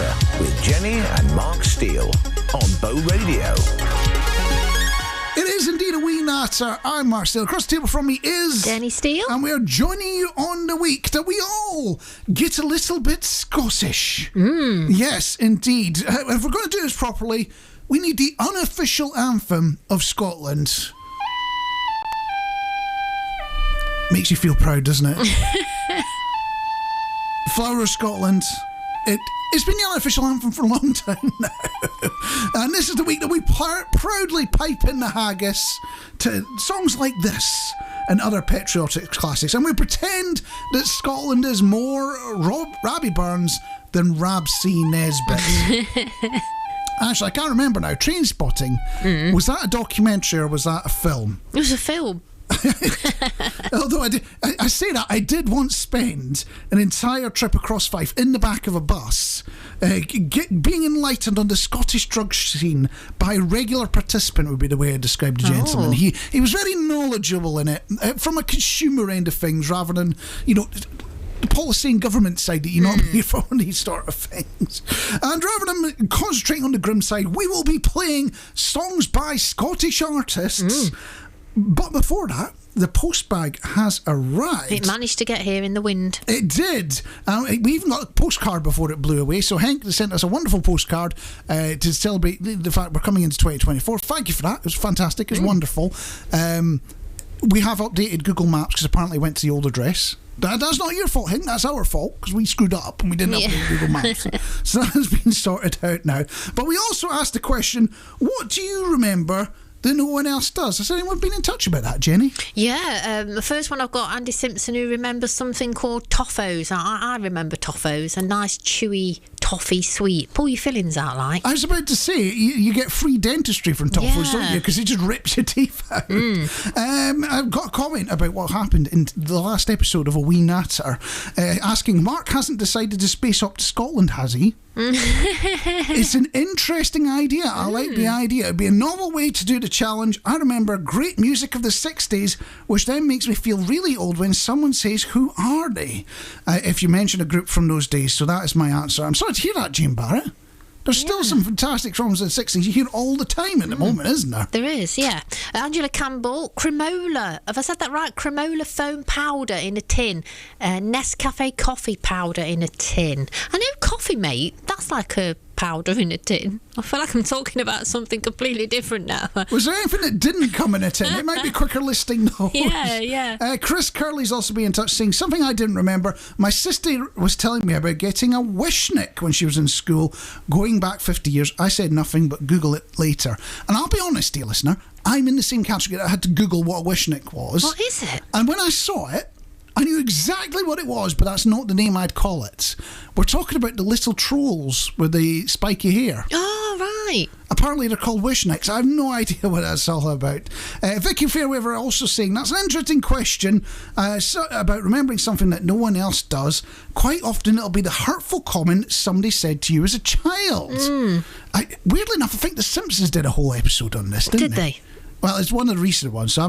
Natter with Jenny and Marc Steele on Bow Radio. It is indeed A Wee Natter. I'm Marc Steele. Across the table from me is Jenny Steele. And we are joining you on the week that we all get a little bit Scottish. Yes, indeed. If we're going to do this properly, we need the unofficial anthem of Scotland. Makes you feel proud, doesn't it? Flower of Scotland. It's been the unofficial anthem for a long time now. And this is the week that we proudly pipe in the haggis to songs like this and other patriotic classics. And we pretend that Scotland is more Robbie Burns than Rab C. Nesbitt. Actually, I can't remember now. Trainspotting, was that a documentary or was that a film? It was a film. Although I say that, I did once spend an entire trip across Fife in the back of a bus, being enlightened on the Scottish drug scene by a regular participant would be the way I described the gentleman. He was very knowledgeable in it, from a consumer end of things rather than, the policy and government side that you're not here for these sort of things. And rather than concentrating on the grim side, we will be playing songs by Scottish artists. But before that, the Postbag has arrived. It managed to get here in the wind. It did. We even got a postcard before it blew away. So Henk sent us a wonderful postcard to celebrate the fact we're coming into 2024. Thank you for that. It was fantastic. It was wonderful. We have updated Google Maps because apparently it went to the old address. That's not your fault, Henk. That's our fault because we screwed up and we didn't update Google Maps. So that has been sorted out now. But we also asked the question, what do you remember that no one else does? Has anyone been in touch about that, Jenny? Yeah, the first one I've got Andy Simpson, who remembers something called toffos. I remember toffos, a nice chewy toffee sweet. Pull your fillings out like. I was about to say, you get free dentistry from toffos, don't you? Because it just rips your teeth out. I've got a comment about what happened in the last episode of A Wee Natter, asking, Marc hasn't decided to space up to Scotland, has he? It's an interesting idea. I like the idea. It'd be a novel way to do the challenge. I remember great music of the 60s, which then makes me feel really old when someone says, who are they? If you mention a group from those days. So that is my answer. I'm sorry to hear that, Jane Barrett. There's still some fantastic songs in the 60s you hear all the time at the moment, isn't there? There is, yeah. Angela Campbell, Cremola. Have I said that right? Cremola foam powder in a tin. Nescafe coffee powder in a tin. I know Coffee Mate, that's like a powder in a tin. I feel like I'm talking about something completely different now. Was there anything that didn't come in a tin? It might be quicker listing those. Yeah. Chris Curley's also been in touch saying something I didn't remember. My sister was telling me about getting a wishnick when she was in school, going back 50 years. I said nothing, but Google it later. And I'll be honest, dear listener, I'm in the same category. I had to Google what a wishnick was. What is it? And when I saw it, I knew exactly what it was, but that's not the name I'd call it. We're talking about the little trolls with the spiky hair. Oh, right. Apparently they're called wishnicks. I have no idea what that's all about. Vicky Fairweaver also saying, that's an interesting question about remembering something that no one else does. Quite often it'll be the hurtful comment somebody said to you as a child. Weirdly enough, I think The Simpsons did a whole episode on this, didn't they? Well, it's one of the recent ones, so I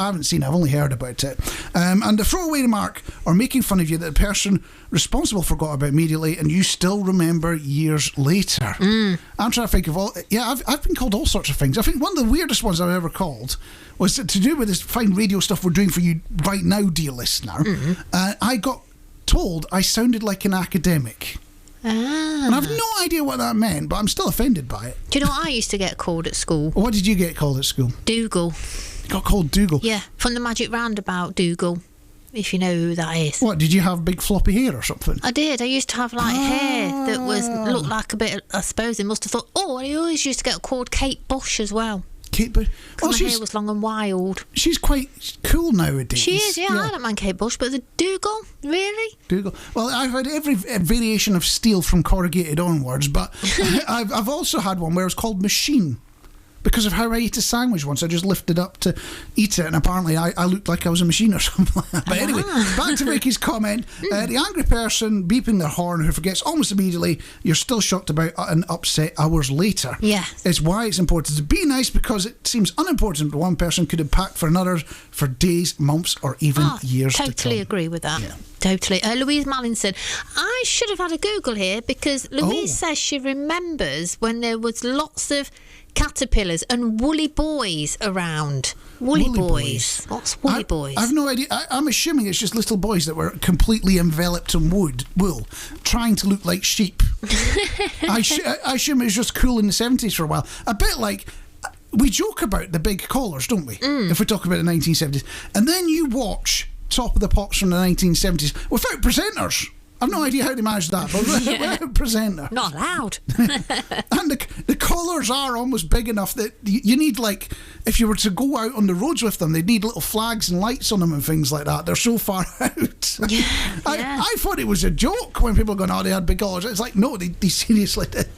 haven't seen it, I've only heard about it. And the throwaway remark or making fun of you that the person responsible forgot about immediately and you still remember years later. I'm trying to think of all... Yeah, I've been called all sorts of things. I think one of the weirdest ones I've ever called was to do with this fine radio stuff we're doing for you right now, dear listener. I got told I sounded like an academic. And I've no idea what that meant, but I'm still offended by it. Do you know what I used to get called at school? What did you get called at school? Dougal. You got called Dougal? Yeah, from the Magic Roundabout, Dougal, if you know who that is. What, did you have big floppy hair or something? I did. I used to have hair that looked like a bit, I suppose they must have thought, I always used to get called Kate Bush as well. Kate Bush? Because my hair was long and wild. She's quite cool nowadays. She is, yeah. I don't mind Kate Bush, but the Dougal? Really? Dougal. Well, I've had every variation of steel from corrugated onwards, but I've also had one where it's called Machine. because of how I ate a sandwich once. I just lifted up to eat it, and apparently I looked like I was a machine or something like that. But anyway, back to Vicky's comment. The angry person beeping their horn who forgets almost immediately you're still shocked about and upset hours later. Yeah. It's why it's important to be nice, because it seems unimportant to one person could impact for another for days, months, or even years to come. Totally agree with that. Yeah. Totally. Louise Mallin said, I should have had a Google here, because Louise says she remembers when there was lots of caterpillars and woolly boys around. Woolly boys. What's woolly boys? I've no idea. I'm assuming it's just little boys that were completely enveloped in wool, trying to look like sheep. I assume it was just cool in the 70s for a while. A bit like, we joke about the big collars, don't we? If we talk about the 1970s. And then you watch Top of the Pops from the 1970s without presenters. I've no idea how they managed that, but without presenter. Not allowed. And the collars are almost big enough that you need, like, if you were to go out on the roads with them, they'd need little flags and lights on them and things like that. They're so far out. Yeah. I thought it was a joke when people go, they had big collars. It's like, no, they seriously did.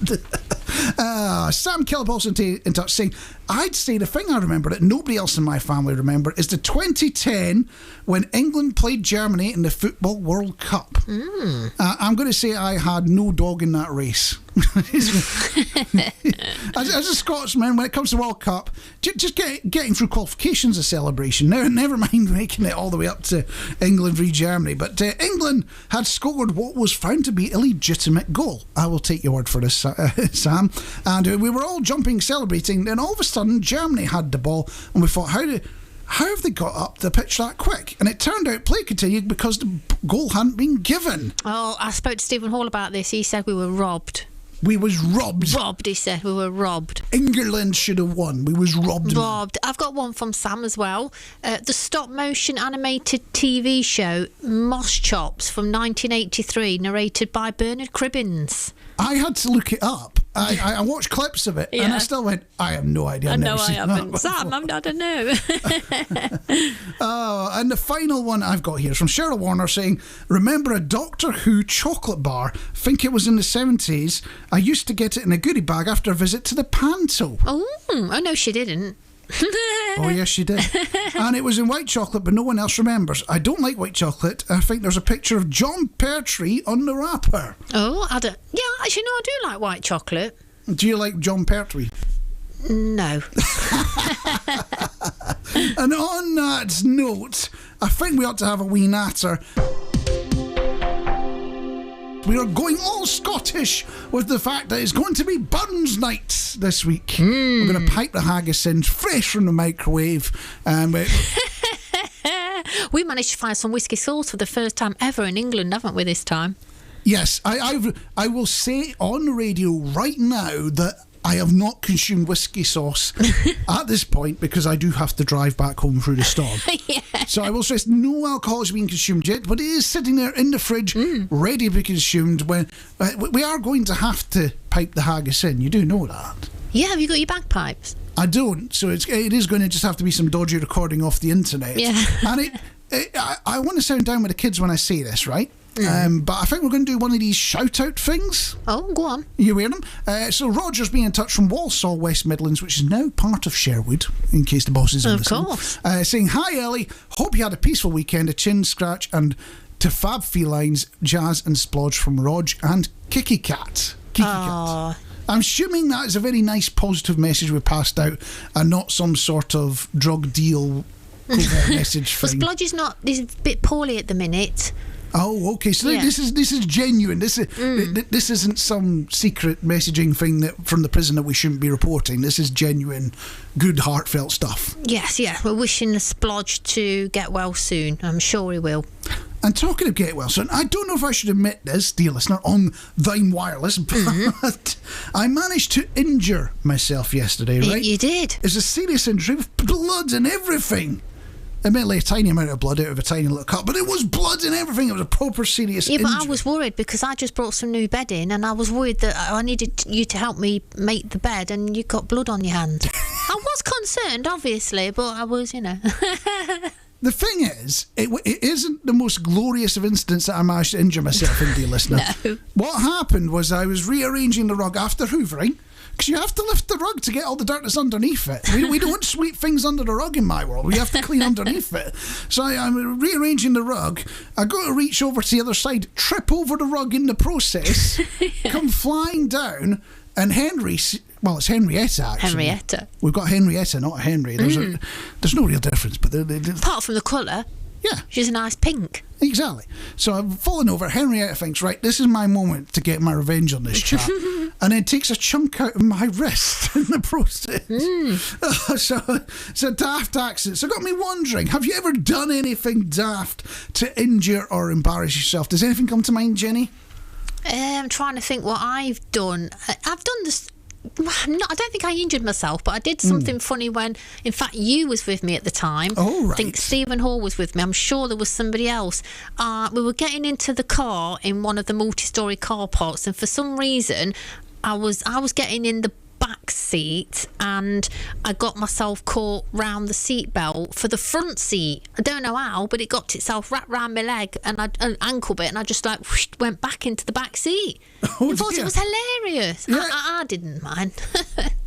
Sam Kilp also in touch saying, I'd say the thing I remember that nobody else in my family remember is the 2010 when England played Germany in the Football World Cup. I'm going to say I had no dog in that race. as a Scotsman, when it comes to World Cup, just getting through qualifications a celebration. Now, never mind making it all the way up to England v Germany. But England had scored what was found to be a legitimate goal. I will take your word for this, Sam. And we were all jumping, celebrating. Then all of a sudden, Germany had the ball, and we thought, how have they got up the pitch that quick? And it turned out play continued because the goal hadn't been given. Oh, I spoke to Stephen Hall about this. He said we were robbed. We was robbed. Robbed, he said. We were robbed. England should have won. We was robbed. Robbed. I've got one from Sam as well. The stop-motion animated TV show Moss Chops from 1983, narrated by Bernard Cribbins. I had to look it up. I watched clips of it, and I still went, I have no idea. I know I haven't. Sam, I don't know. And the final one I've got here is from Cheryl Warner saying, remember a Doctor Who chocolate bar? Think it was in the 70s. I used to get it in a goodie bag after a visit to the Panto. Oh no, she didn't. Oh yes, she did. And it was in white chocolate, but no one else remembers. I don't like white chocolate. I think there's a picture of John Pertwee on the wrapper. Oh, I don't. Yeah, actually, no, I do like white chocolate. Do you like John Pertwee? No. And on that note, I think we ought to have a wee natter. We are going all Scottish with the fact that it's going to be Burns night this week. We're going to pipe the haggis in fresh from the microwave. We managed to find some whiskey sauce for the first time ever in England, haven't we, this time? Yes, I will say on the radio right now that I have not consumed whiskey sauce at this point because I do have to drive back home through the storm. Yeah. So I will stress no alcohol is being consumed yet, but it is sitting there in the fridge ready to be consumed when we are going to have to pipe the haggis in. You do know that. Yeah, have you got your bagpipes? I don't, so it is going to just have to be some dodgy recording off the internet. Yeah. And I want to sound down with the kids when I say this, right? But I think we're going to do one of these shout-out things. Oh, go on. You hear them? So Roger's been in touch from Walsall, West Midlands, which is now part of Sherwood, in case the bosses are listening. Of course. Saying, hi, Ellie. Hope you had a peaceful weekend, a chin scratch, and to fab felines, jazz and splodge from Rog and Kiki Cat. Cat. I'm assuming that is a very nice, positive message we passed out, and not some sort of drug deal message thing. Well, Splodge is not. He's a bit poorly at the minute. Oh, okay. So this is genuine. This isn't some secret messaging thing that from the prison that we shouldn't be reporting. This is genuine, good, heartfelt stuff. Yes, yeah. We're wishing the Splodge to get well soon. I'm sure he will. And talking of get well soon, I don't know if I should admit this, dear listener, on Thine Wireless, but I managed to injure myself yesterday, right? You did. It's a serious injury with blood and everything. Admittedly, a tiny amount of blood out of a tiny little cut, but it was blood and everything. It was a proper serious injury. Yeah, but I was worried because I just brought some new bedding and I was worried that I needed you to help me make the bed and you got blood on your hand. I was concerned, obviously, but I was, the thing is, it isn't the most glorious of incidents that I managed to injure myself in, dear listener. No. What happened was I was rearranging the rug after hoovering, because you have to lift the rug to get all the dirt that's underneath it. We don't sweep things under the rug in my world. We have to clean underneath it. So I'm rearranging the rug. I go to reach over to the other side, trip over the rug in the process, come flying down, and it's Henrietta, actually. Henrietta. We've got Henrietta, not Henry. There's no real difference. But Apart from the colour. Yeah. She's a nice pink. Exactly. So I'm falling over. Henrietta thinks, right, this is my moment to get my revenge on this chap. And then takes a chunk out of my wrist in the process. So it's a daft accident. So it got me wondering, have you ever done anything daft to injure or embarrass yourself? Does anything come to mind, Jenny? I'm trying to think what I've done. I've done this. I don't think I injured myself, but I did something funny when, in fact, you was with me at the time. Oh, right. I think Stephen Hall was with me. I'm sure there was somebody else. We were getting into the car in one of the multi-storey car parks, and for some reason, I was getting in the back seat, and I got myself caught round the seat belt for the front seat. I don't know how, but it got itself wrapped round my leg and an ankle bit, and I just went back into the back seat. Oh, I thought dear. it was hilarious. Yeah. I didn't mind.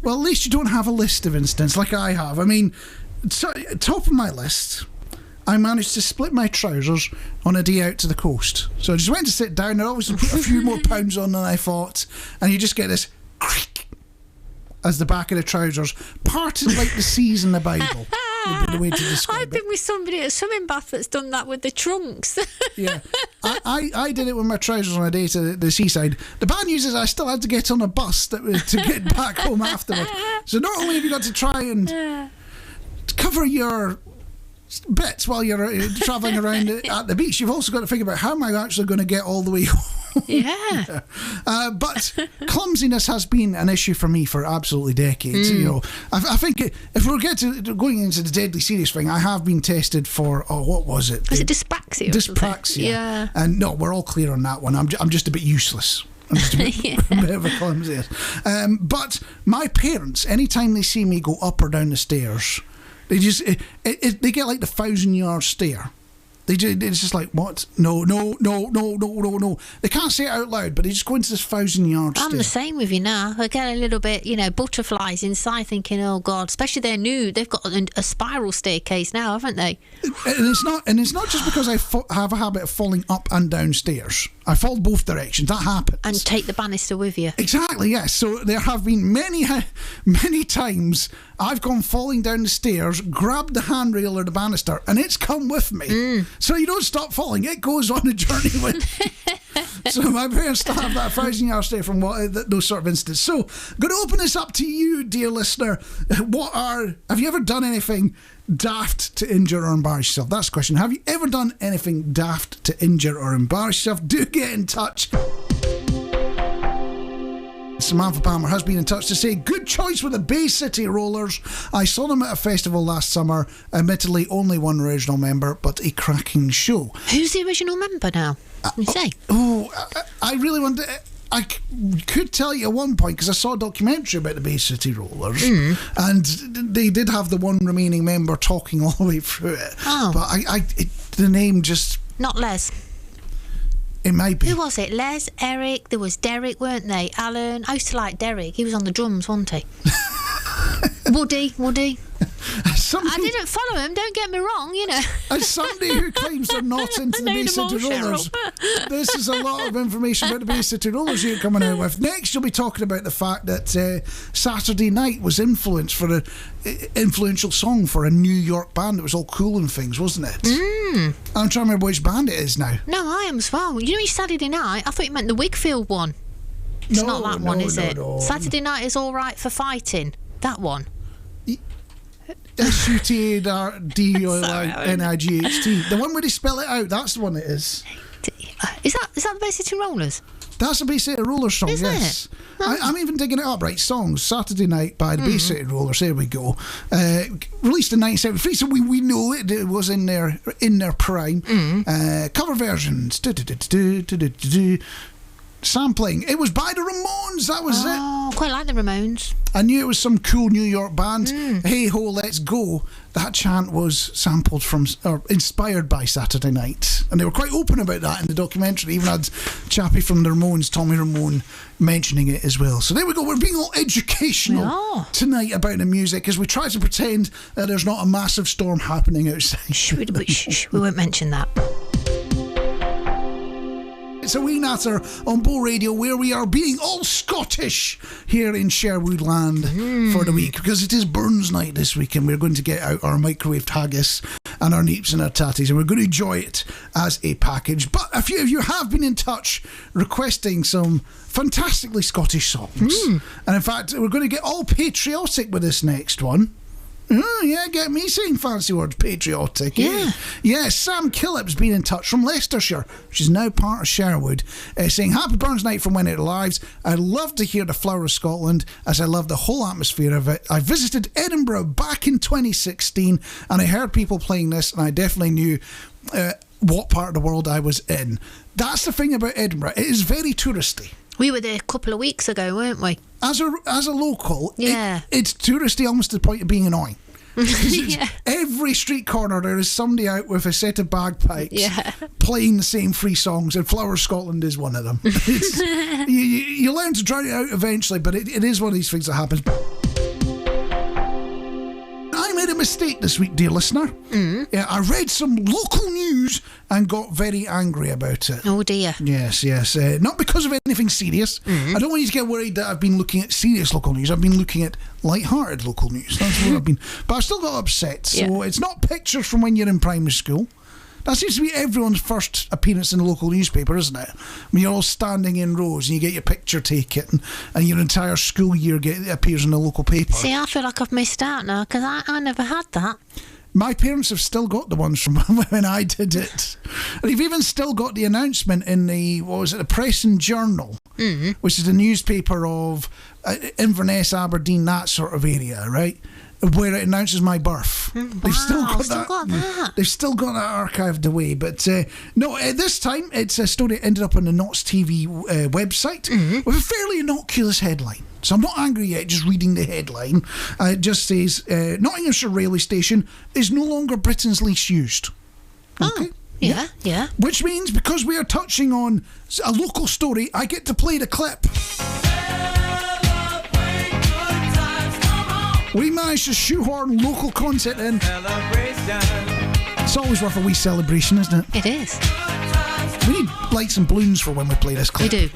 Well, at least you don't have a list of incidents like I have. I mean, top of my list, I managed to split my trousers on a day out to the coast. So I just went to sit down. I always put a few more pounds on than I thought, and you just get this creak as the back of the trousers parted like the seas in the Bible. Would be the way to describe I've been with somebody at a swimming bath that's done that with the trunks. Yeah, I did it with my trousers on a day to the seaside. The bad news is I still had to get on a bus to get back home afterwards. So not only have you got to try and cover your bits while you're travelling around at the beach, you've also got to think about how am I actually going to get all the way home. Yeah. But clumsiness has been an issue for me for absolutely decades. You know, I think if we're going into the deadly serious thing, I have been tested for what was it? Was it dyspraxia? Dyspraxia. Yeah. And no, we're all clear on that one. I'm just a bit useless. I'm just a bit, a bit of a clumsy. But my parents, anytime they see me go up or down the stairs, they just they get like the 1,000-yard stare. It's just like, what? No. They can't say it out loud, but they just go into this 1,000-yard stare. I'm the same with you now. I get a little bit, butterflies inside thinking, oh, God. Especially they're new. They've got a spiral staircase now, haven't they? And it's not just because I have a habit of falling up and down stairs. I fall both directions. That happens. And take the banister with you. Exactly, yes. So there have been many times I've gone falling down the stairs, grabbed the handrail or the banister, and it's come with me. So you don't stop falling. It goes on a journey with you. So my parents still have that 1,000-yard stare from those sort of incidents. So I'm going to open this up to you, dear listener. Have you ever done anything daft to injure or embarrass yourself? That's the question. Have you ever done anything daft to injure or embarrass yourself? Do get in touch. Samantha Palmer has been in touch to say, good choice with the Bay City Rollers. I saw them at a festival last summer. Admittedly, only one original member, but a cracking show. Who's the original member now? Can you say? I really want to... I could tell you at one point, because I saw a documentary about the Bay City Rollers, and they did have the one remaining member talking all the way through it. Oh. But the name just... Not Les. It might be. Who was it? Les, Eric, there was Derek, weren't they? Alan. I used to like Derek. He was on the drums, wasn't he? Woody. I didn't follow him, don't get me wrong, As somebody who claims they're not into the Bay City Rollers, this is a lot of information about the Bay City Rollers you're coming out with. Next, you'll be talking about the fact that Saturday Night was influenced for an influential song for a New York band that was all cool and things, wasn't it? I'm trying to remember which band it is now. No, I am as well. Saturday Night, I thought you meant the Wigfield one. It's not that one, is it? No. Saturday Night is All Right for Fighting. That one. SUTARDNIGHT. The one where they spell it out, that's the one it is. Is that the Bay City Rollers? That's the Bay City Rollers song, is yes. It? Oh. I'm even digging it up, right? Songs, Saturday Night by the Bay City Rollers, there we go. Released in 1973, so we know it was in their prime. Cover versions. Sampling. It was by the Ramones, that was it. Oh, quite like the Ramones. I knew it was some cool New York band. Hey Ho, Let's Go. That chant was sampled from, or inspired by Saturday Night. And they were quite open about that in the documentary. Even had Chappie from the Ramones, Tommy Ramone, mentioning it as well. So there we go. We're being all educational tonight about the music as we try to pretend that there's not a massive storm happening outside. We won't mention that. It's A Wee Natter on Bo Radio, where we are being all Scottish here in Sherwood Land for the week, because it is Burns night this week and we're going to get out our microwaved haggis and our neeps and our tatties and we're going to enjoy it as a package. But a few of you have been in touch requesting some fantastically Scottish songs, and in fact we're going to get all patriotic with this next one. Yeah, get me saying fancy words, patriotic. Yeah, Sam Killip's been in touch from Leicestershire, which is now part of Sherwood, saying, Happy Burns Night from when it arrives. I love to hear the Flower of Scotland, as I love the whole atmosphere of it. I visited Edinburgh back in 2016, and I heard people playing this, and I definitely knew what part of the world I was in. That's the thing about Edinburgh. It is very touristy. We were there a couple of weeks ago, weren't we? As a local, it's touristy almost to the point of being annoying. Every street corner there is somebody out with a set of bagpipes playing the same three songs, and Flower of Scotland is one of them. You learn to drown it out eventually, but it is one of these things that happens. I made a mistake this week, dear listener. I read some local news and got very angry about it. Oh dear. Yes. Not because of anything serious. I don't want you to get worried that I've been looking at serious local news. I've been looking at light-hearted local news. That's what I've been. But I still got upset. So it's not pictures from when you're in primary school. That seems to be everyone's first appearance in the local newspaper, isn't it? When you're all standing in rows and you get your picture taken and your entire school year appears in the local paper. See, I feel like I've missed out now because I never had that. My parents have still got the ones from when I did it. And they've even still got the announcement in the Press and Journal, which is the newspaper of Inverness, Aberdeen, that sort of area, right? Where it announces my birth. They've still got that. They've still got that archived away. But this time it's a story that ended up on the Knots TV website with a fairly innocuous headline. So I'm not angry yet, just reading the headline. It just says, Nottinghamshire Railway Station is no longer Britain's least used. Okay. Yeah. Which means, because we are touching on a local story, I get to play the clip. We managed to shoehorn local content in. It's always worth a wee celebration, isn't it? It is. We need lights and balloons for when we play this clip. We do.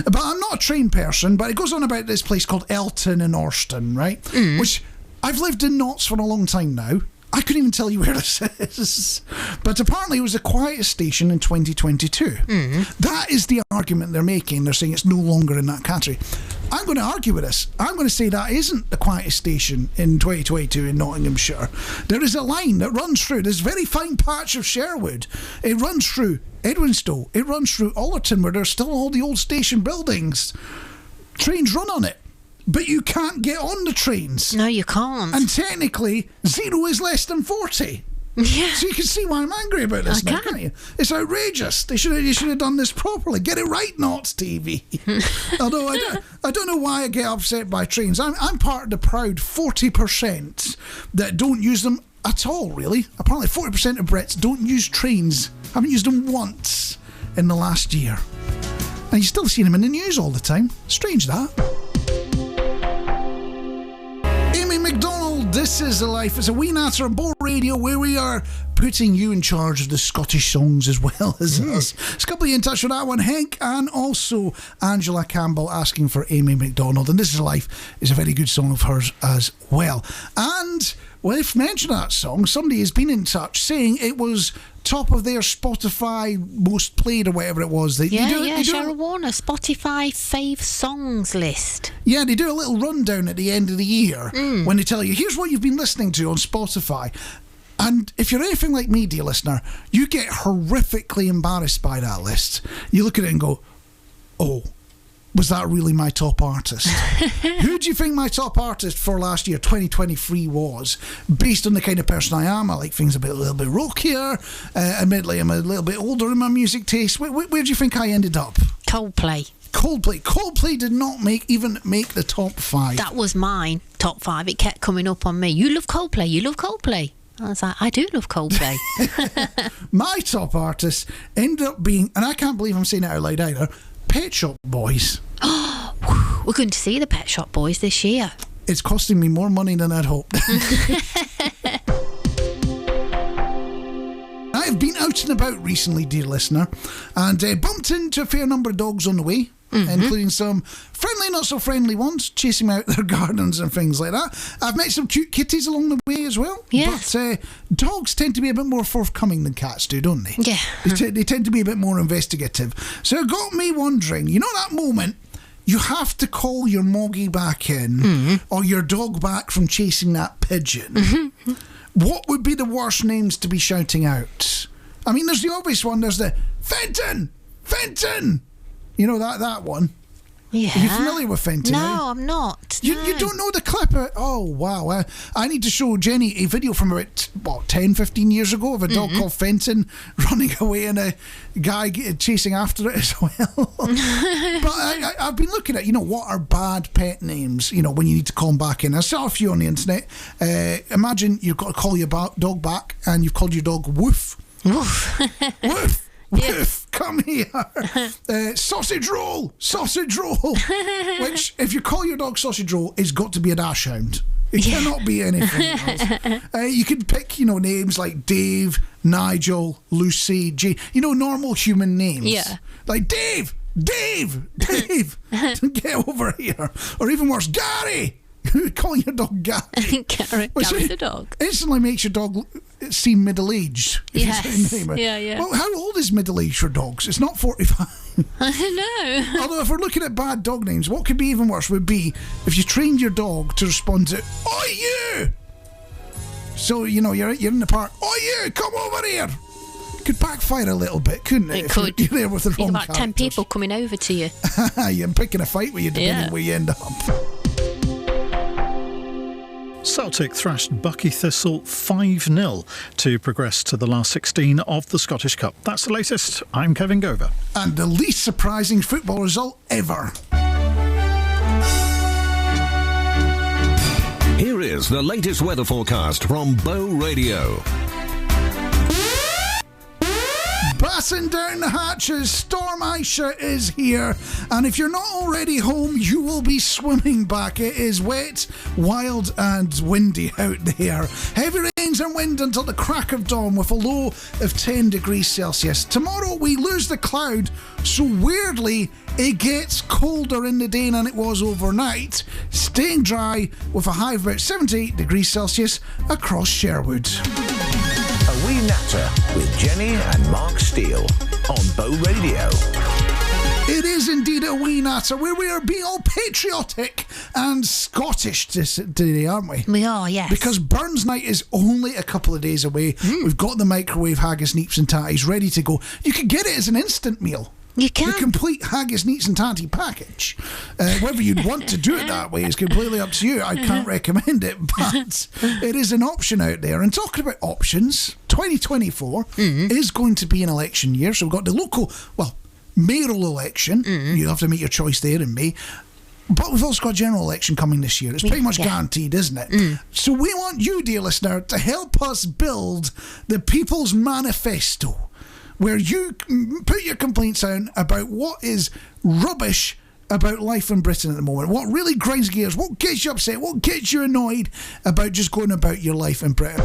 But I'm not a train person, but it goes on about this place called Elton in Orston, right? Which I've lived in Notts for a long time now. I couldn't even tell you where this is. But apparently it was the quietest station in 2022. That is the argument they're making. They're saying it's no longer in that category. I'm going to argue with this. I'm going to say that isn't the quietest station in 2022 in Nottinghamshire. There is a line that runs through this very fine patch of Sherwood. It runs through Edwinstowe. It runs through Ollerton, where there's still all the old station buildings. Trains run on it. But you can't get on the trains. No, you can't. And technically, 0 is less than 40. Yeah. So you can see why I'm angry about this now, can't you? It's outrageous. You should have done this properly. Get it right, Knots TV. Although I don't know why I get upset by trains. I'm part of the proud 40% that don't use them at all, really. Apparently 40% of Brits don't use trains. Haven't used them once in the last year. And you still see them in the news all the time. Strange, that. Amy McDonald, This Is the Life. It's a wee natter on Bo Radio, where we are putting you in charge of the Scottish songs as well as us. There's a couple of you in touch with that one, Hank, and also Angela Campbell asking for Amy McDonald. And This Is the Life is a very good song of hers as well. And we've mentioned that song. Somebody has been in touch saying it was top of their Spotify most played or whatever it was. Cheryl Warner, Spotify fave songs list. Yeah, they do a little rundown at the end of the year when they tell you, here's what you've been listening to on Spotify. And if you're anything like me, dear listener, you get horrifically embarrassed by that list. You look at it and go, oh, was that really my top artist? Who do you think my top artist for last year, 2023, was? Based on the kind of person I am, I like things a little bit rockier. Admittedly, I'm a little bit older in my music taste. Where do you think I ended up? Coldplay. Coldplay. Coldplay did not even make the top 5. That was mine, top 5. It kept coming up on me. You love Coldplay. You love Coldplay. I was like, I do love Coldplay. My top artist ended up being, and I can't believe I'm saying it out loud either, Pet Shop Boys. We're going to see the Pet Shop Boys this year. It's costing me more money than I'd hoped. I've been out and about recently, dear listener, and bumped into a fair number of dogs on the way, including some friendly, not so friendly ones, chasing out their gardens and things like that. I've met some cute kitties along the way as well. Yes. But dogs tend to be a bit more forthcoming than cats do, don't they? Yeah. They tend to be a bit more investigative. So it got me wondering, you know that moment you have to call your moggy back in or your dog back from chasing that pigeon. What would be the worst names to be shouting out? I mean, there's the obvious one. There's the Fenton! Fenton! You know that one? Yeah. Are you familiar with Fenton? No, I'm not. You No. don't know the clip? Oh, wow. I need to show Jenny a video from about, 10, 15 years ago of a dog called Fenton running away and a guy chasing after it as well. But I've been looking at, what are bad pet names, when you need to call them back in. I saw a few on the internet. Imagine you've got to call your dog back and you've called your dog Woof. Woof. Woof. Yes. Woof, come here. Sausage roll. Which, if you call your dog sausage roll, it's got to be a dachshund. It cannot be anything else. You could pick, names like Dave, Nigel, Lucy, Jane. Normal human names. Yeah. Like Dave, get over here. Or even worse, Gary. Calling your dog Gary. Gary the dog. Instantly makes your dog seem middle-aged. Yes. Yeah. Well, how old is middle-aged for dogs? It's not 45. I don't know. Although if we're looking at bad dog names, what could be even worse would be if you trained your dog to respond to, "Oi, you!" So, you're in the park, "Oi, you, come over here!" Could backfire a little bit, couldn't it? It could. You're there with the wrong about 10 characters. people coming over to you. You're picking a fight with you depending where you end up. Celtic thrashed Bucky Thistle 5-0 to progress to the last 16 of the Scottish Cup. That's the latest. I'm Kevin Gover. And the least surprising football result ever. Here is the latest weather forecast from Bow Radio. Batten down the hatches, Storm Aisha is here, and if you're not already home, you will be swimming back. It is wet, wild and windy out there. Heavy rains and wind until the crack of dawn with a low of 10 degrees Celsius. Tomorrow we lose the cloud, so weirdly it gets colder in the day than it was overnight, staying dry with a high of about 78 degrees Celsius across Sherwood. A Wee Natter with Jenny and Marc Steele on Bow Radio. It is indeed a wee natter where we are being all patriotic and Scottish today, aren't we? We are, yes. Because Burns Night is only a couple of days away. We've got the microwave haggis, neeps and tatties ready to go. You can get it as an instant meal. You can. The complete haggis, neeps and tatty package. Whether you'd want to do it that way is completely up to you. I can't recommend it, but it is an option out there. And talking about options, 2024 is going to be an election year. So we've got the local, mayoral election. You'll have to make your choice there in May. But we've also got a general election coming this year. It's pretty much guaranteed, isn't it? So we want you, dear listener, to help us build the People's Manifesto, where you put your complaints down about what is rubbish about life in Britain at the moment, what really grinds gears, what gets you upset, what gets you annoyed about just going about your life in Britain.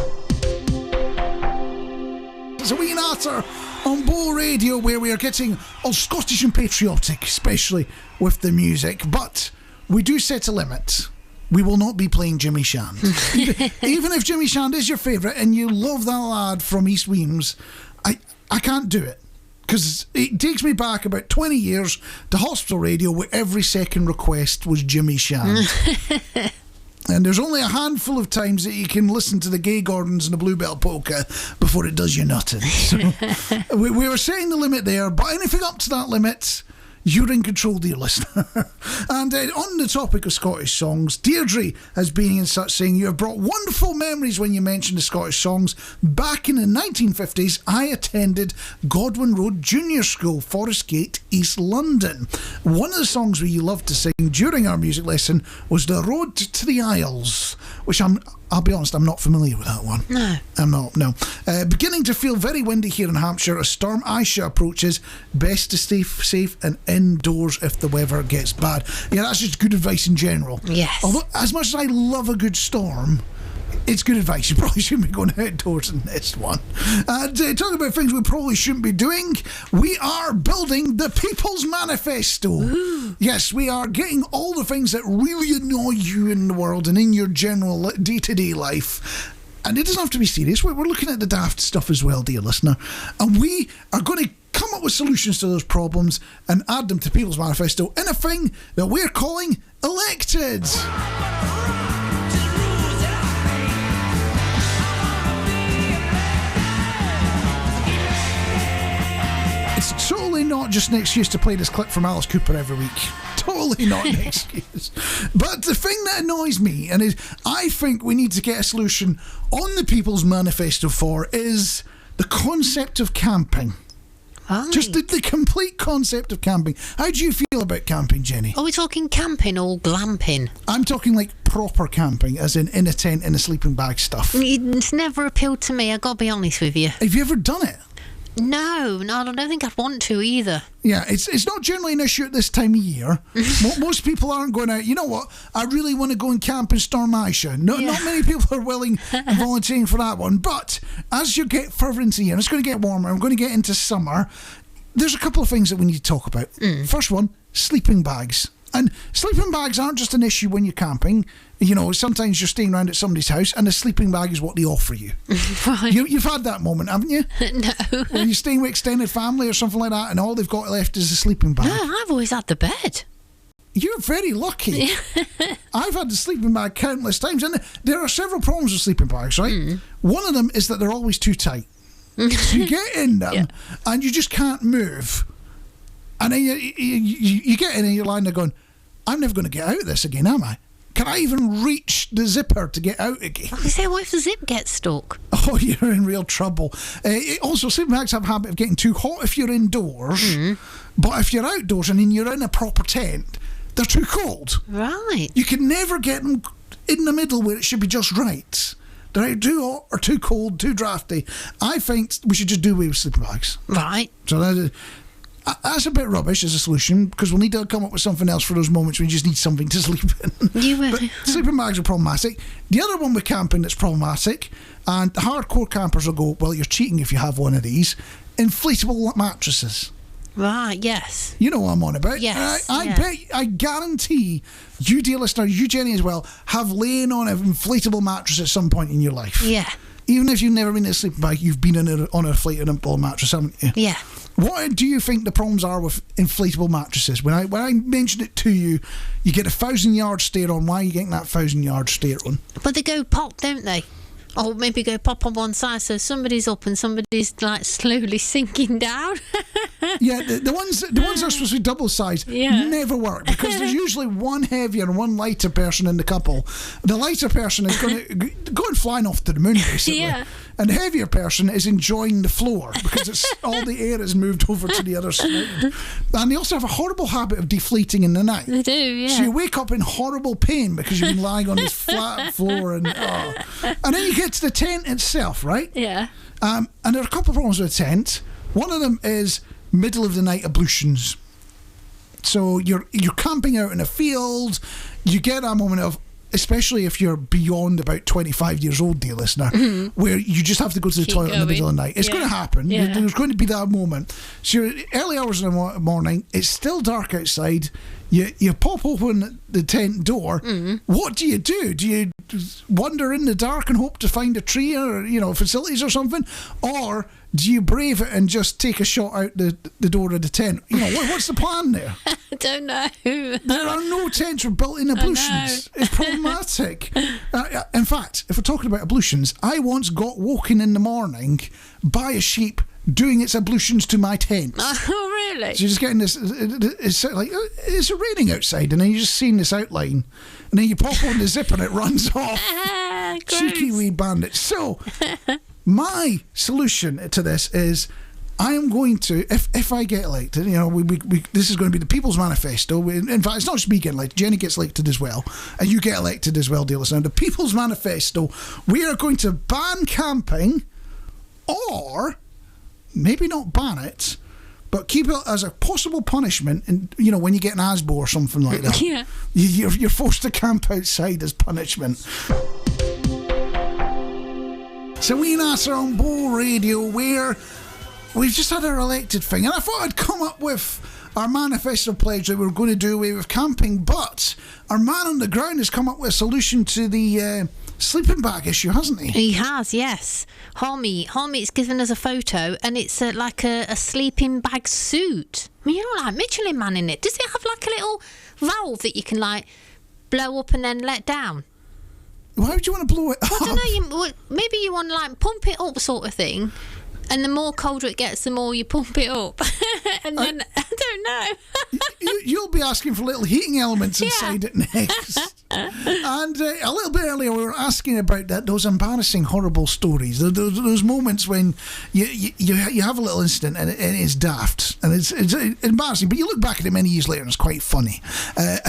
It's a wee natter on Bow Radio where we are getting all Scottish and patriotic, especially with the music, but we do set a limit. We will not be playing Jimmy Shand. Even if Jimmy Shand is your favourite and you love that lad from East Weems, I can't do it, because it takes me back about 20 years to hospital radio where every second request was Jimmy Shand. And there's only a handful of times that you can listen to the Gay Gordons and the Bluebell Polka before it does you nothing. So we were setting the limit there, but anything up to that limit, you're in control, dear listener. And on the topic of Scottish songs, Deirdre has been in such saying, you have brought wonderful memories when you mention the Scottish songs. Back in the 1950s, I attended Godwin Road Junior School, Forest Gate, East London. One of the songs we loved to sing during our music lesson was The Road to the Isles, which I'll be honest, I'm not familiar with that one. No. I'm not, no. Beginning to feel very windy here in Hampshire as Storm Aisha approaches. Best to stay safe and indoors if the weather gets bad. Yeah, that's just good advice in general. Yes. Although, as much as I love a good storm, it's good advice. You probably shouldn't be going outdoors in this one. And talking about things we probably shouldn't be doing, we are building the People's Manifesto. Ooh. Yes, we are getting all the things that really annoy you in the world and in your general day-to-day life. And it doesn't have to be serious. We're looking at the daft stuff as well, dear listener. And we are going to come up with solutions to those problems and add them to People's Manifesto in a thing that we're calling Elected. It's totally not just an excuse to play this clip from Alice Cooper every week. Totally not an excuse. But the thing that annoys me, and is I think we need to get a solution on the People's Manifesto for, is the concept of camping. Right. Just the complete concept of camping. How do you feel about camping, Jenny? Are we talking camping or glamping? I'm talking like proper camping, as in a tent, in a sleeping bag stuff. It's never appealed to me, I've got to be honest with you. Have you ever done it? No, I don't think I'd want to either. Yeah, it's not generally an issue at this time of year. Most people aren't going out, you know what, I really want to go and camp in Storm Aisha. Not many people are willing and volunteering for that one. But as you get further into the year, and it's going to get warmer, we're going to get into summer, there's a couple of things that we need to talk about. First one, sleeping bags. And sleeping bags aren't just an issue when you're camping. You know, sometimes you're staying around at somebody's house and a sleeping bag is what they offer you. Right. You've had that moment, haven't you? No. When you're staying with extended family or something like that and all they've got left is a sleeping bag. No, I've always had the bed. You're very lucky. I've had the sleeping bag countless times. And there are several problems with sleeping bags, right? One of them is that they're always too tight. So you get in them and you just can't move. And then you get in and you're lying there going, I'm never going to get out of this again, am I? Can I even reach the zipper to get out again? I say, what if the zip gets stuck? Oh, you're in real trouble. Also, sleeping bags have a habit of getting too hot if you're indoors. But if you're outdoors and then you're in a proper tent, they're too cold. Right. You can never get them in the middle where it should be just right. They're either too hot or too cold, too drafty. I think we should just do away with sleeping bags. Right. So that's a bit rubbish as a solution, because we'll need to come up with something else for those moments when you just need something to sleep in. But sleeping bags are problematic. The other one with camping that's problematic, and the hardcore campers will go, well, you're cheating if you have one of these, inflatable mattresses. Right, yes. You know what I'm on about. Yes. I guarantee you, dear listener, you, Jenny, as well, have lain on an inflatable mattress at some point in your life. Yeah. Even if you've never been in a sleeping bag, you've been on an inflatable mattress, haven't you? Yeah. What do you think the problems are with inflatable mattresses? When I mention it to you, you get a 1,000-yard stare on. Why are you getting that 1,000-yard stare on? But they go pop, don't they? Or maybe go pop on one side, so somebody's up and somebody's like slowly sinking down. Yeah, the ones that are supposed to be double size never work, because there's usually one heavier and one lighter person in the couple. The lighter person is going flying off to the moon, basically. Yeah. And the heavier person is enjoying the floor because all the air is moved over to the other side. And they also have a horrible habit of deflating in the night. They do, yeah. So you wake up in horrible pain because you've been lying on this flat floor and then you get to the tent itself, right? Yeah. And there are a couple of problems with the tent. One of them is middle of the night ablutions. So you're camping out in a field, you get a moment of, especially if you're beyond about 25 years old, dear listener, where you just have to go to the toilet in the middle of the night. It's going to happen. Yeah. There's going to be that moment. So you're early hours in the morning, it's still dark outside, you pop open the tent door. What do? Do you wander in the dark and hope to find a tree or facilities or something? Or do you brave it and just take a shot out the door of the tent? What's the plan there? I don't know. There are no tents for built-in ablutions. It's problematic. In fact, if we're talking about ablutions, I once got woken in the morning by a sheep doing its ablutions to my tent. Oh, really? So you're just getting this, it's like, it's raining outside, and then you're just seeing this outline, and then you pop on the zip and it runs off. Cheeky wee bandit. So, my solution to this is, I am going to, if I get elected, this is going to be the People's Manifesto. In fact, it's not just me getting elected. Jenny gets elected as well. And you get elected as well, dear listener. The People's Manifesto, we are going to ban camping, or maybe not ban it, but keep it as a possible punishment. And, when you get an ASBO or something like that. Yeah. You're forced to camp outside as punishment. So A Wee Natter on Bow Radio, where we've just had our elected thing, and I thought I'd come up with our manifesto pledge that we were going to do away with camping, but our man on the ground has come up with a solution to the sleeping bag issue, hasn't he? He has, yes. Harmy's given us a photo, and it's like a sleeping bag suit. I mean, like Michelin Man in it. Does it have like a little valve that you can like blow up and then let down? Why would you want to blow it up? I don't know. Maybe you want to like pump it up, sort of thing. And the more colder it gets, the more you pump it up. And then, I don't know. You'll be asking for little heating elements inside it next. And a little bit earlier, we were asking about those embarrassing, horrible stories. Those moments when you have a little incident and it's daft. And it's embarrassing. But you look back at it many years later and it's quite funny.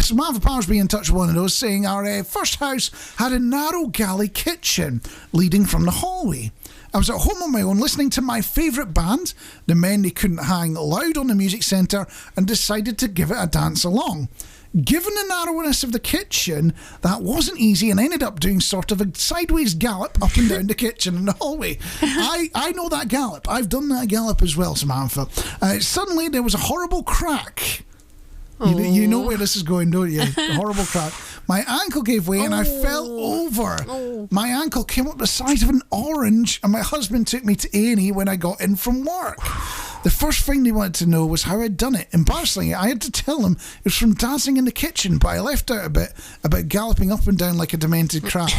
Samantha Power's being in touch with one of those, saying our first house had a narrow galley kitchen leading from the hallway. I was at home on my own listening to my favourite band, the men they couldn't hang, loud on the music centre, and decided to give it a dance along. Given the narrowness of the kitchen, that wasn't easy, and I ended up doing sort of a sideways gallop up and down the kitchen and the hallway. I know that gallop. I've done that gallop as well, Samantha. Suddenly there was a horrible crack. You know where this is going, don't you? A horrible crack. My ankle gave way and I fell over. My ankle came up the size of an orange, and my husband took me to A&E when I got in from work. The first thing they wanted to know was how I'd done it. Embarrassingly, I had to tell them it was from dancing in the kitchen, but I left out a bit about galloping up and down like a demented crab.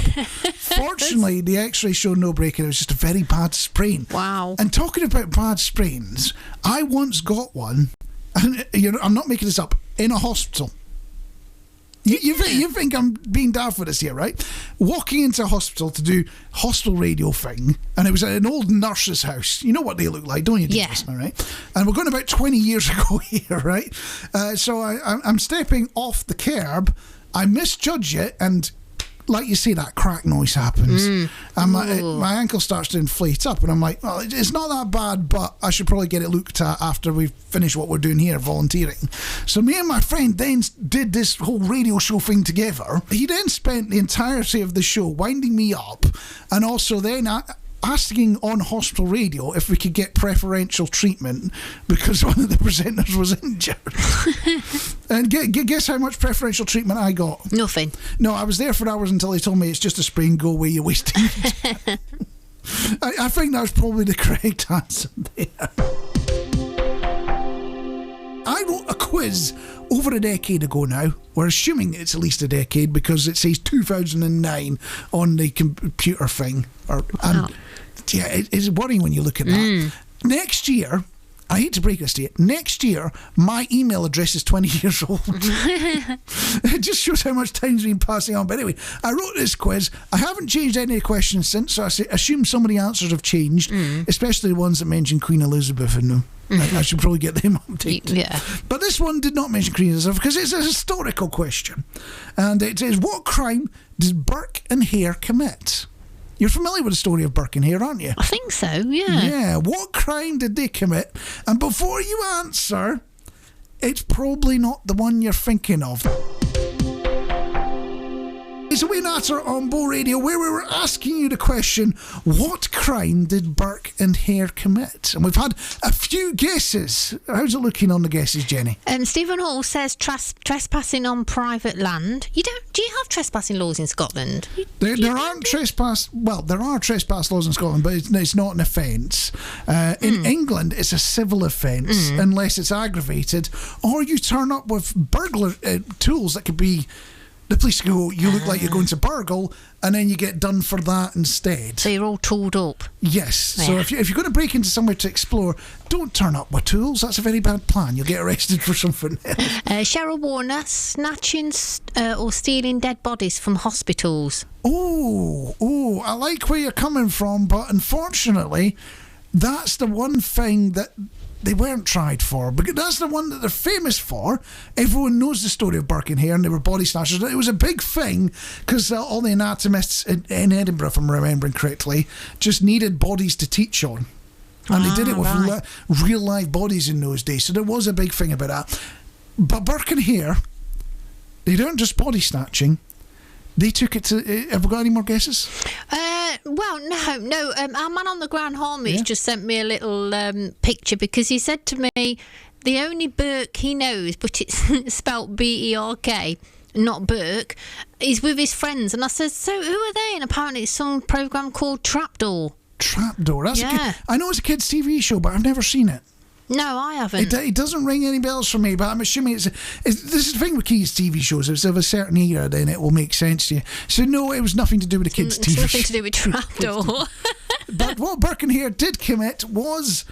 Fortunately, the x-ray showed no breaking. It was just a very bad sprain. Wow. And talking about bad sprains, I once got one, and I'm not making this up, in a hospital. You think I'm being daft for this here, right? Walking into a hospital to do hospital radio thing, and it was at an old nurse's house. You know what they look like, don't you? Yeah. Listener, right? And we're going about 20 years ago here, right? So I'm stepping off the curb, I misjudge it, and like you see, that crack noise happens. And my ankle starts to inflate up, and I'm like, well, it's not that bad, but I should probably get it looked at after we finish what we're doing here, volunteering. So me and my friend then did this whole radio show thing together. He then spent the entirety of the show winding me up, and also then asking on hospital radio if we could get preferential treatment because one of the presenters was injured. And guess how much preferential treatment I got? Nothing. No, I was there for hours until they told me it's just a sprain, go away, you're wasting time. I think that was probably the correct answer there. I wrote a quiz over a decade ago now. We're assuming it's at least a decade because it says 2009 on the computer thing. Yeah, it's worrying when you look at that. Next year, I hate to break this to you, next year, my email address is 20 years old. It just shows how much time's been passing on. But anyway, I wrote this quiz. I haven't changed any questions since, so I assume some of the answers have changed, especially the ones that mention Queen Elizabeth in them. I should probably get them updated. Yeah. But this one did not mention Queen Elizabeth because it's a historical question. And it says, what crime did Burke and Hare commit? You're familiar with the story of Burke and Hare, aren't you? I think so, yeah. Yeah, what crime did they commit? And before you answer, it's probably not the one you're thinking of. It's A Wee Natter on Bow Radio, where we were asking you the question, what crime did Burke and Hare commit? And we've had a few guesses. How's it looking on the guesses, Jenny? Stephen Hall says trespassing on private land. Do you have trespassing laws in Scotland? There are trespass laws in Scotland, but it's not an offence. In England, it's a civil offence unless it's aggravated, or you turn up with burglar tools that could be the police go, you look like you're going to burgle, and then you get done for that instead. So you're all tooled up. Yes. Yeah. So if you're going to break into somewhere to explore, don't turn up with tools. That's a very bad plan. You'll get arrested for something else. Cheryl Warner, snatching or stealing dead bodies from hospitals. Oh, I like where you're coming from, but unfortunately, that's the one thing that they weren't tried for, because that's the one that they're famous for. Everyone knows the story of Burke and Hare, and they were body snatchers. It was a big thing because all the anatomists in Edinburgh, if I'm remembering correctly, just needed bodies to teach on. And they did it with real live bodies in those days. So there was a big thing about that. But Burke and Hare, they weren't just body snatching. They took it to... have we got any more guesses? Well, no. Our man on the Grand Harmage just sent me a little picture, because he said to me the only Burke he knows, but it's spelt B-E-R-K, not Burke, is with his friends. And I said, so who are they? And apparently it's some programme called Trapdoor. Trapdoor? That's a kid. I know it's a kids' TV show, but I've never seen it. No, I haven't. It doesn't ring any bells for me, but I'm assuming this is the thing with kids' TV shows. If it's of a certain era, then it will make sense to you. So no, it was nothing to do with the kids' TV show. Nothing to do with Trapdoor. But what Burke and Hare did commit was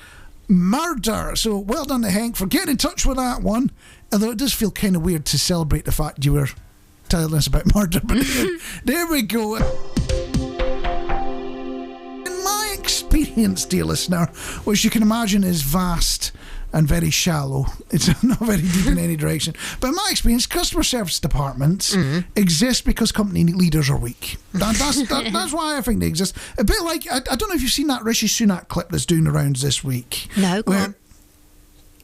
murder. So well done to Hank for getting in touch with that one. Although it does feel kind of weird to celebrate the fact you were telling us about murder. But there we go. Experience, dear listener, which you can imagine is vast and very shallow. It's not very deep in any direction. But in my experience, customer service departments exist because company leaders are weak. That's why I think they exist. A bit like, I don't know if you've seen that Rishi Sunak clip that's doing the rounds this week. No, go on.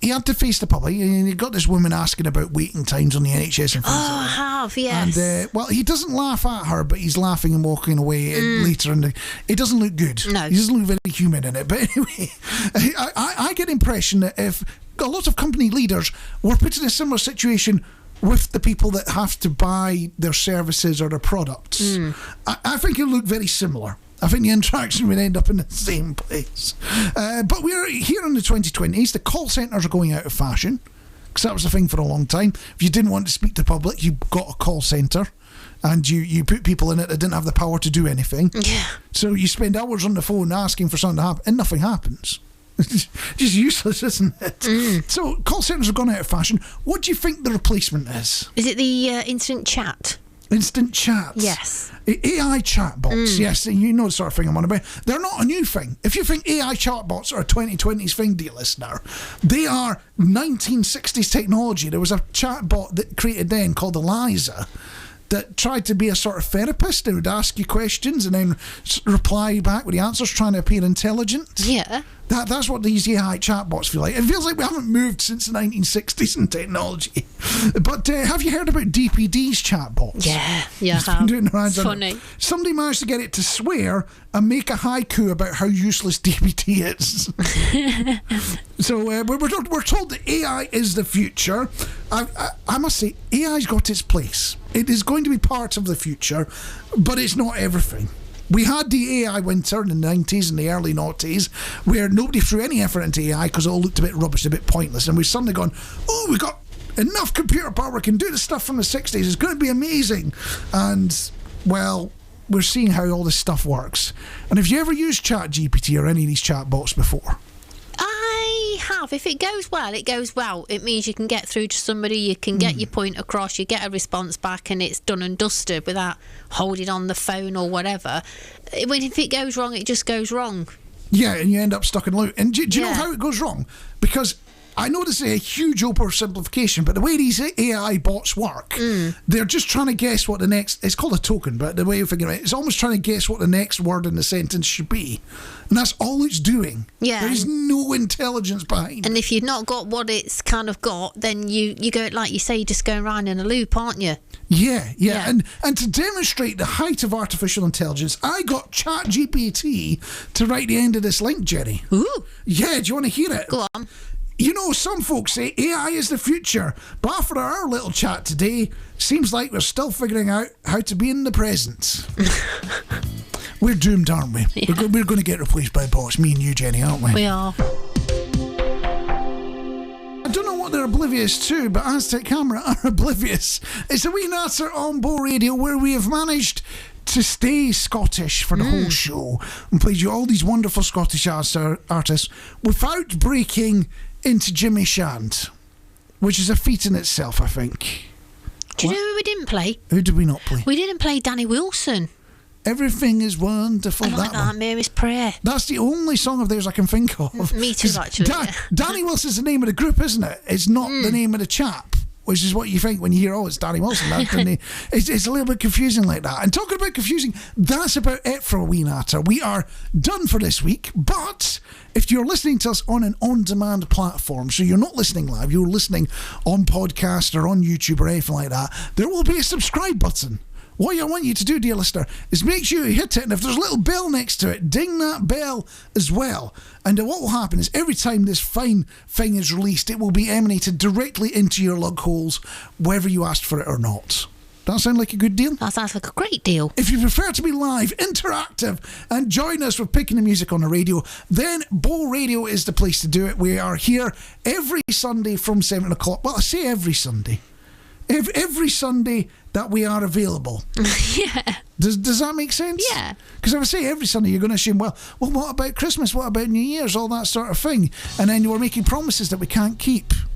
He had to face the public, and he got this woman asking about waiting times on the NHS and things like that. I have, yes. And, well, he doesn't laugh at her, but he's laughing and walking away later. And it doesn't look good. No. He doesn't look very human in it. But anyway, I get the impression that if a lot of company leaders were put in a similar situation with the people that have to buy their services or their products, I think it'll look very similar. I think the interaction would end up in the same place. But we're here in the 2020s. The call centres are going out of fashion, because that was the thing for a long time. If you didn't want to speak to the public, you got a call centre, and you put people in it that didn't have the power to do anything. Yeah. So you spend hours on the phone asking for something to happen, and nothing happens. It's just useless, isn't it? So call centres have gone out of fashion. What do you think the replacement is? Is it the instant chat? Instant chats. Yes. AI chatbots. Yes, you know the sort of thing I'm on about. They're not a new thing. If you think AI chatbots are a 2020s thing, dear listener, they are 1960s technology. There was a chatbot that created then called Eliza that tried to be a sort of therapist. They would ask you questions and then reply back with the answers, trying to appear intelligent. Yeah. That's what these AI chatbots feel like. It feels like we haven't moved since the 1960s in technology. But have you heard about DPD's chatbots? Yeah, I have. It's funny. Somebody managed to get it to swear and make a haiku about how useless DPD is. So we're told that AI is the future. I must say, AI's got its place. It is going to be part of the future, but it's not everything. We had the AI winter in the 90s and the early noughties where nobody threw any effort into AI because it all looked a bit rubbish, a bit pointless, and we've suddenly gone, oh, we've got enough computer power, we can do the stuff from the 60s, it's going to be amazing. And, well, we're seeing how all this stuff works. And have you ever used ChatGPT or any of these chatbots before? I have. If it goes well, it goes well. It means you can get through to somebody, you can get your point across, you get a response back, and it's done and dusted without holding on the phone or whatever. If it goes wrong, it just goes wrong. Yeah, and you end up stuck in a loop. And do you know how it goes wrong? Because I know this is a huge oversimplification, but the way these AI bots work, they're just trying to guess what the next... It's called a token, but the way you're figuring it, it's almost trying to guess what the next word in the sentence should be. And that's all it's doing. Yeah. There's no intelligence behind it. And if you've not got what it's kind of got, then you go, like you say, you're just going around in a loop, aren't you? Yeah. And to demonstrate the height of artificial intelligence, I got ChatGPT to write the end of this link, Jenny. Ooh. Yeah, do you want to hear it? Go on. You know, some folks say AI is the future, but after our little chat today, seems like we're still figuring out how to be in the present. We're doomed, aren't we? Yeah. We're going to get replaced by bots, me and you, Jenny, aren't we? We are. I don't know what the oblivious too, but Aztec Camera are oblivious. It's A Wee Natter on Bo Radio, where we have managed to stay Scottish for the whole show and played you all these wonderful Scottish artists without breaking into Jimmy Shand, which is a feat in itself, I think. Do you know who we didn't play? Who did we not play? We didn't play Danny Wilson. Everything is wonderful. I like that, Mary's Prayer. That's the only song of theirs I can think of. Me too, actually. Danny Wilson's the name of the group, isn't it? It's not the name of the chap, which is what you think when you hear, oh, it's Danny Wilson. It's a little bit confusing like that. And talking about confusing, that's about it for A Wee Natter. We are done for this week, but if you're listening to us on an on-demand platform, so you're not listening live, you're listening on podcast or on YouTube or anything like that, there will be a subscribe button. What I want you to do, dear listener, is make sure you hit it, and if there's a little bell next to it, ding that bell as well. And what will happen is every time this fine thing is released, it will be emanated directly into your lug holes, whether you asked for it or not. That sound like a good deal? That sounds like a great deal. If you prefer to be live, interactive, and join us with picking the music on the radio, then Bo Radio is the place to do it. We are here every Sunday from 7 o'clock. Well, I say every Sunday. Every Sunday that we are available. Yeah. Does that make sense? Yeah. Because if I say every Sunday, you're going to assume, well, what about Christmas? What about New Year's? All that sort of thing. And then you are making promises that we can't keep.